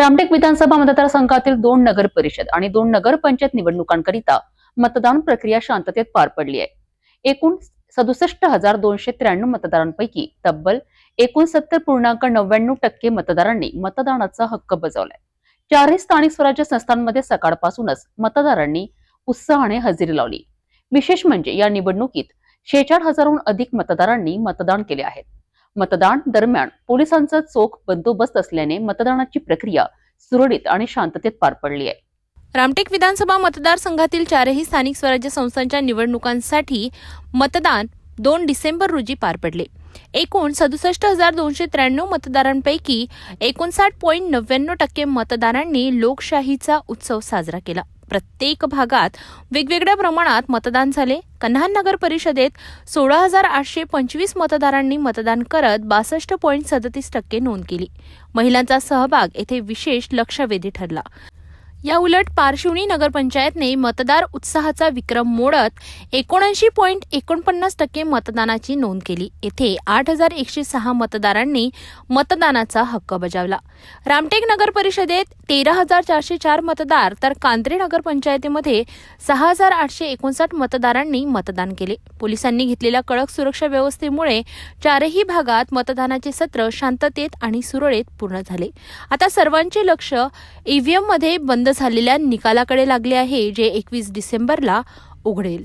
रामटेक विधानसभा मतदारसंघातील 2 नगर परिषद आणि 2 नगरपंचायत निवडणुकांकरिता मतदान प्रक्रिया शांततेत पार पडली आहे. एकूण 67,293 मतदारांपैकी तब्बल 69.99% मतदारांनी मतदानाचा हक्क बजावलाय. चारही स्थानिक स्वराज्य संस्थांमध्ये सकाळपासूनच मतदारांनी उत्साहाने हजेरी लावली. विशेष म्हणजे या निवडणुकीत 46,000हून अधिक मतदारांनी मतदान केले आहे. मतदान दरम्यान पोलिसांचा चोख बंदोबस्त असल्याने मतदानाची प्रक्रिया सुरळीत आणि शांततेत पार पडली आहे. रामटेक विधानसभा मतदारसंघातील चारही स्थानिक स्वराज्य संस्थांच्या निवडणुकांसाठी मतदान 2 डिसेंबर रोजी पार पडले. एकूण 67,293 मतदारांपैकी 59.99% मतदारांनी लोकशाहीचा उत्सव साजरा केला. प्रत्येक भागात वेगवेगळ्या प्रमाणात मतदान झाले. कन्हान नगर परिषदेत 16,825 मतदारांनी मतदान करत 62.37% नोंद केली. महिलांचा सहभाग येथे विशेष लक्षवेधी ठरला. या उलट पारशिवनी नगरपंचायतने मतदार उत्साहाचा विक्रम मोडत 79.49% मतदानाची नोंद केली. येथे 8,106 मतदारांनी मतदानाचा हक्क बजावला. रामटेक नगर परिषदेत 13,404 मतदार तर कांद्रे नगरपंचायतीमध्ये 6,859 मतदारांनी मतदान केले. पोलिसांनी घेतलेल्या कडक सुरक्षा व्यवस्थेमुळे चारही भागात मतदानाचे सत्र शांततेत आणि सुरळीत पूर्ण झाले. आता सर्वांचे लक्ष ईव्हीएममध्ये बंद झालेल्या निकालाकडे लागले आहे, जे 21 डिसेंबरला उघडेल.